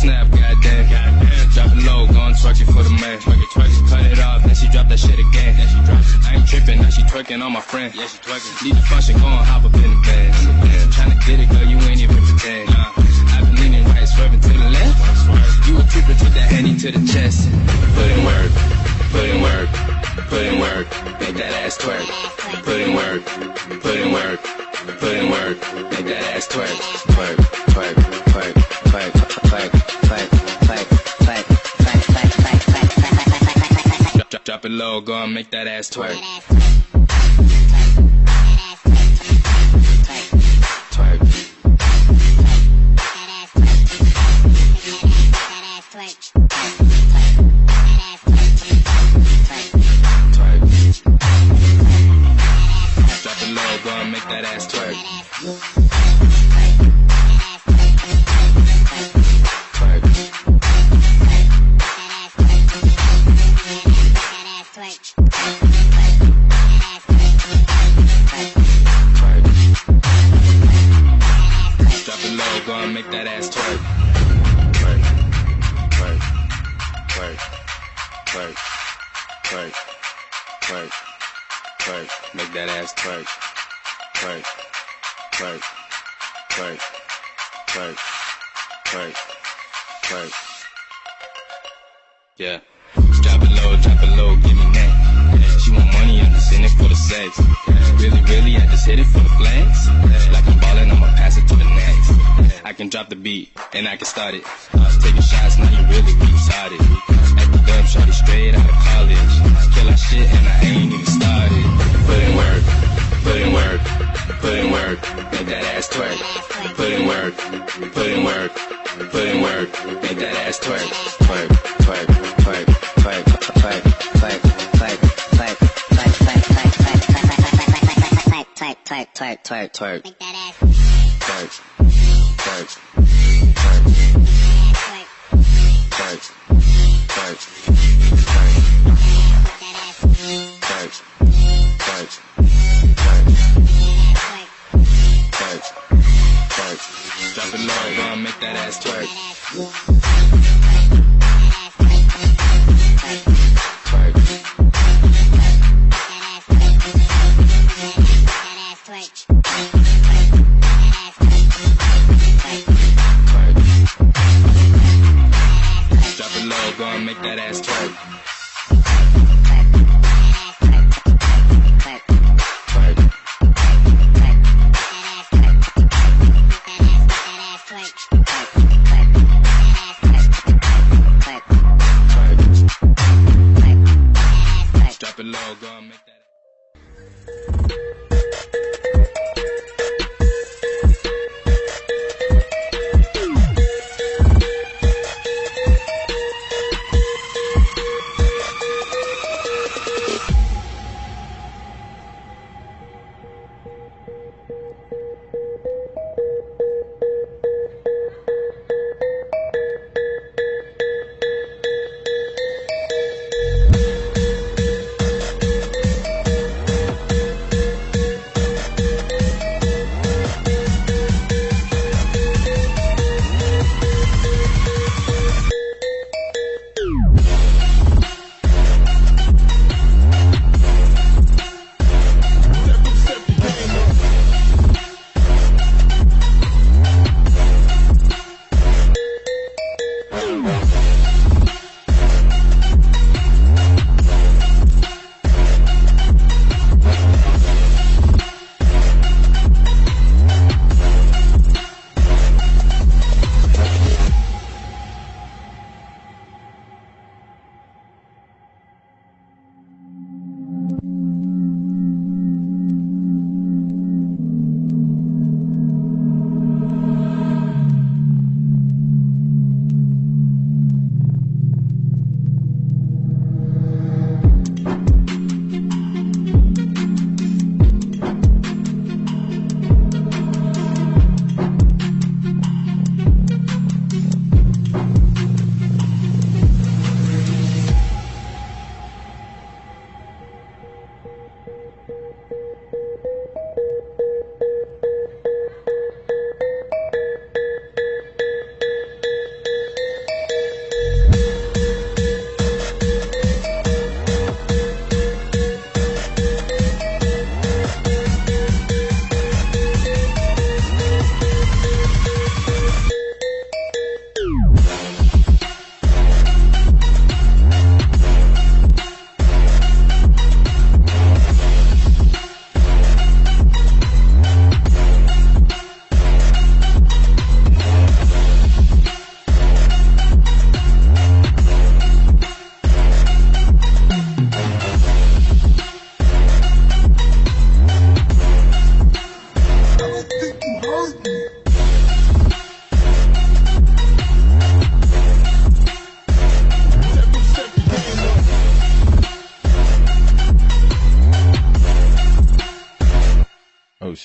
snap, goddamn. Drop it low, gon' twerk it for the man. Cut it off, then she drop that shit again. I ain't tripping, now she twerking on my friend. Yeah, she twerking. Need the function, gon' hop up in the bed. Tryna get it, girl, you ain't even pretend. I've been leaning right, swerving to the left. You a trooper, took that handy to the chest. Put in work, put in work, put in work. Make that ass twerk. Put in work, put in work, put in work. Make that ass twerk. Twerk, twerk, twerk, twerk, twerk, twerk, twerk, twerk, twerk, twerk. Drop it low, go and make that ass twerk. Make that ass twerk. Twerk. Drop it low, go and make that ass twerk. Twerk. Twerk. Twerk. Twerk. Twerk. Twerk. Twerk. Make that ass twerk. Twerk, twerk, twerk, twerk, twerk, twerk. Yeah. Drop it low, give me that. She want money, I'm just in it for the sex. Really, I just hit it for the flex. Like I'm ballin', I'ma pass it to the next. I can drop the beat, and I can start it. I was taking shots, now you really retarded. At the dumb, shorty straight out of college. Kill that shit, and I ain't even started. Put in work, put in work. Put in work, make that ass twerk. Put in work, put in work, put in work, make that ass twerk. Twerk, twerk, twerk, twerk, twerk, twerk, twerk, twerk, twerk, twerk, twerk, twerk. Make that ass twerk, twerk, twerk, twerk, twerk, twerk, twerk, twerk. Drop it low, gonna make that ass twerk. Twerk. Drop it low, gonna make that ass twerk. Drop it low, go and make that.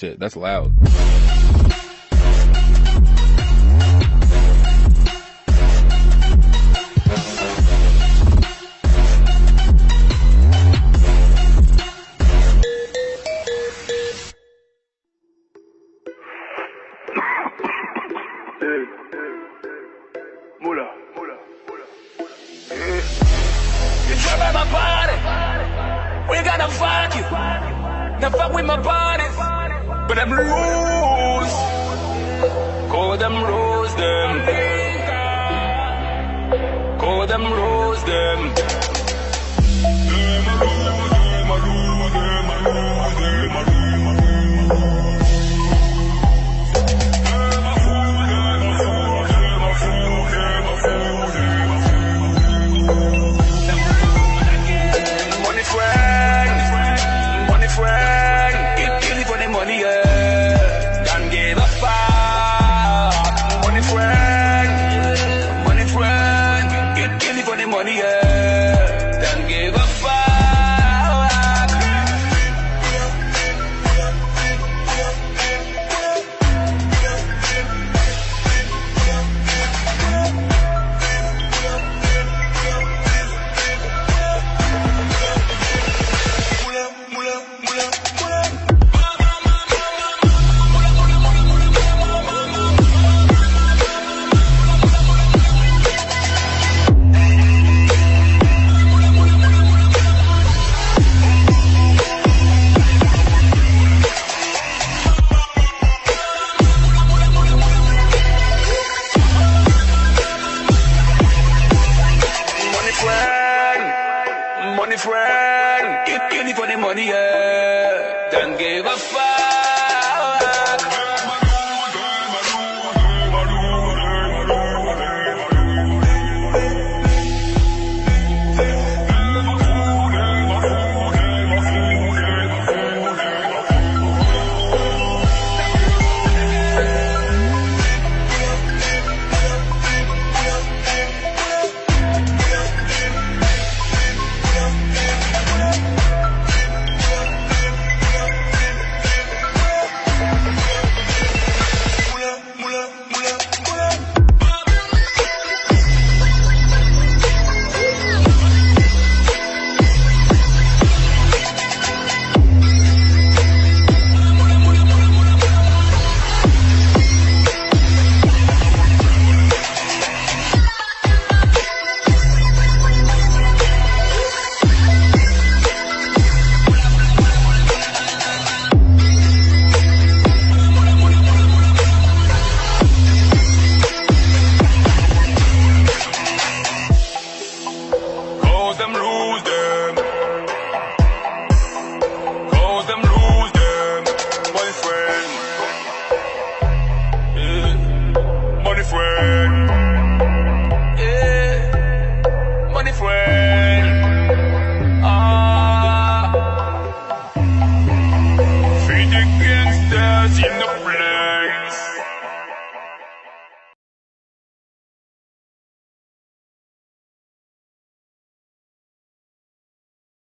shit. That's loud. You drop at my party, we gotta fuck you. Now fuck with my bodies, but I'm loose. Call them rose them. Call them rose them. Money, yeah. Don't give a fuck. Money friend, get it for the money, yeah. Don't give a fuck. In the